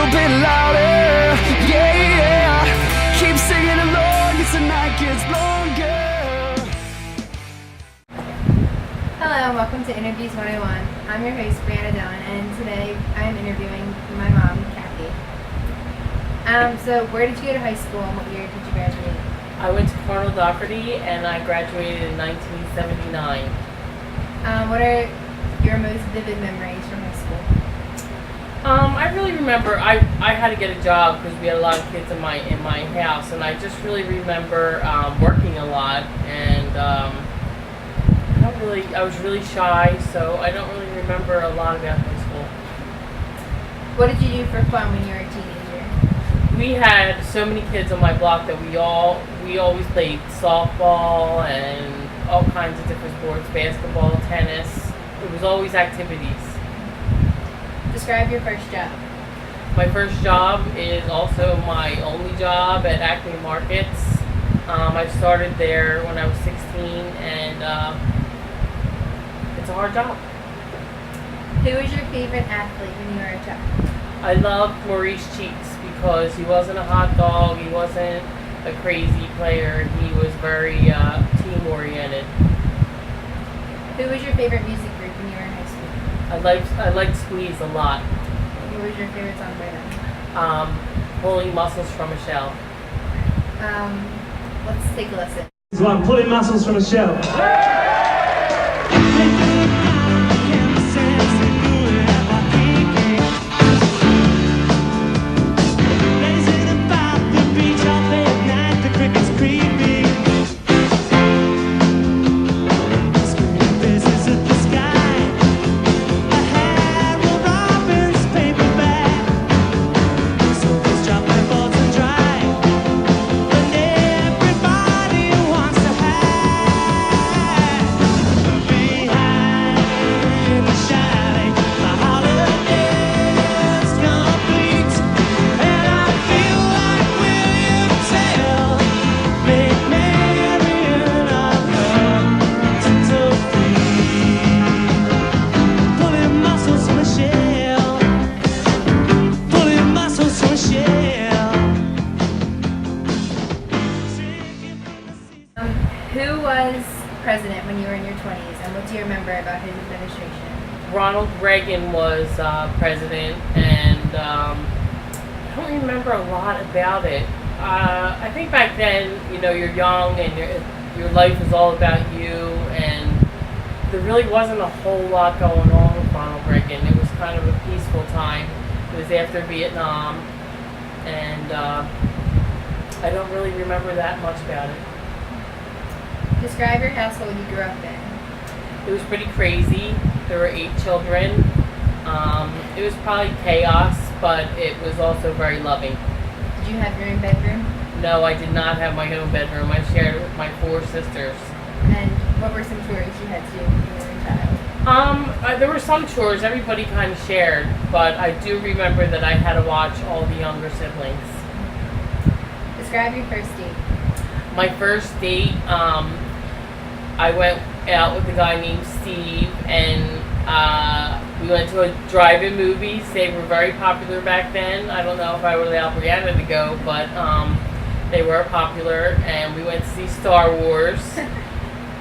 bit louder. Yeah, yeah. Keep singing along as the night gets longer. Hello, and welcome to Interviews 101. I'm your host, Brianna and today I'm interviewing my mom, Kathy. So where did you go to high school and what year did you graduate? I went to Cornell Dougherty and I graduated in 1979. What are your most vivid memories from high school? I really remember I had to get a job because we had a lot of kids in my house, and I just really remember working a lot, and I was really shy, so I don't really remember a lot about high school. What did you do for fun when you were a teenager? We had so many kids on my block that we always played softball and all kinds of different sports, basketball, tennis. It was always activities. Describe your first job. My first job is also my only job at Acme Markets. I started there when I was 16, and it's a hard job. Who was your favorite athlete when you were a child? I loved Maurice Cheeks because he wasn't a hot dog, he wasn't a crazy player, he was very team-oriented. Who was your favorite music group when you were in high school? I liked Squeeze a lot. What was your favorite song by them? Pulling Muscles from a Shell. Let's take a listen. So I'm pulling muscles from a shell. Who was president when you were in your 20s, and what do you remember about his administration? Ronald Reagan was president, and I don't remember a lot about it. I think back then, you're young and your life is all about you, and there really wasn't a whole lot going on with Ronald Reagan. It was kind of a peaceful time. It was after Vietnam, and I don't really remember that much about it. Describe your household you grew up in. It was pretty crazy. There were 8 children. It was probably chaos, but it was also very loving. Did you have your own bedroom? No, I did not have my own bedroom. I shared it with my 4 sisters. And what were some chores you had to do when you were a child? There were some chores everybody kind of shared, but I do remember that I had to watch all the younger siblings. Describe your first date. My first date, I went out with a guy named Steve, and we went to a drive-in movie. They were very popular back then. I don't know if I would allow Brianna to go, but they were popular, and we went to see Star Wars,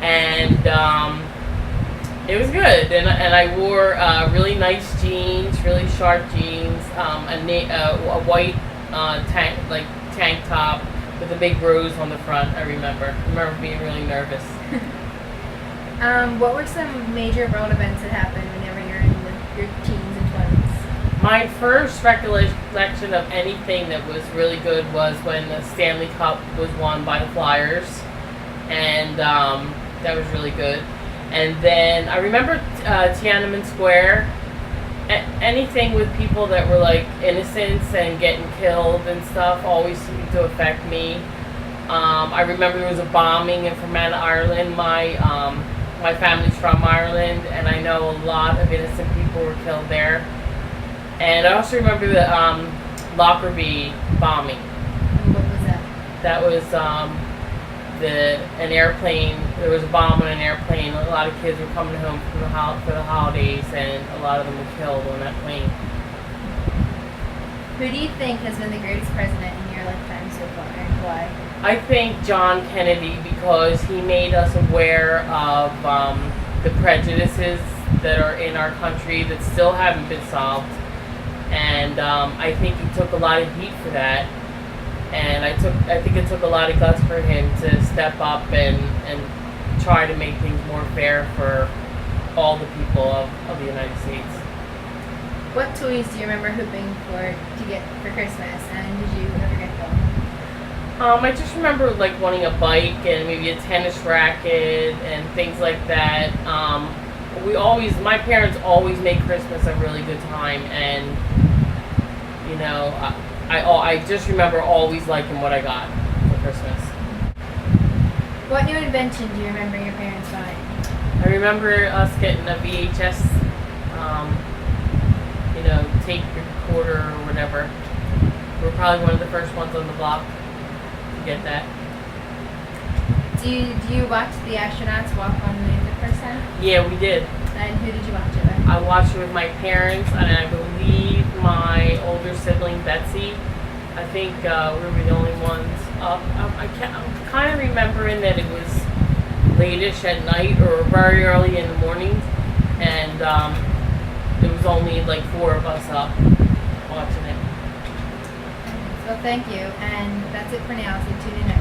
and it was good. And I wore really nice jeans, really sharp jeans, a white tank top with a big rose on the front. I remember being really nervous. What were some major world events that happened whenever you're in your teens and 20s? My first recollection of anything that was really good was when the Stanley Cup was won by the Flyers, and that was really good. And then I remember Tiananmen Square. Anything with people that were like innocents and getting killed and stuff always seemed to affect me. I remember there was a bombing in Fermanagh, Ireland. My family's from Ireland, and I know a lot of innocent people were killed there. And I also remember the Lockerbie bombing. And what was that? That was an airplane. There was a bomb on an airplane. A lot of kids were coming home for the holidays, and a lot of them were killed on that plane. Who do you think has been the greatest president in your lifetime so far, and why? I think John Kennedy, because he made us aware of the prejudices that are in our country that still haven't been solved, and I think he took a lot of heat for that. And I think it took a lot of guts for him to step up and try to make things more fair for all the people of the United States. What toys do you remember hoping to get for Christmas, and did you ever get them? I just remember like wanting a bike and maybe a tennis racket and things like that. My parents always made Christmas a really good time, and you know, I just remember always liking what I got for Christmas. What new invention do you remember your parents buying? I remember us getting a VHS, tape recorder or whatever. We were probably one of the first ones on the block to get that. Do you watch the astronauts walk on the moon the first time? Yeah, we did. And who did you watch it with? I watched it with my parents, and I believe my older sibling Betsy. I think we were the only ones up. I'm kind of remembering that it was late-ish at night or very early in the morning, and there was only like 4 of us up watching it. Well, thank you, and that's it for now. So tune in next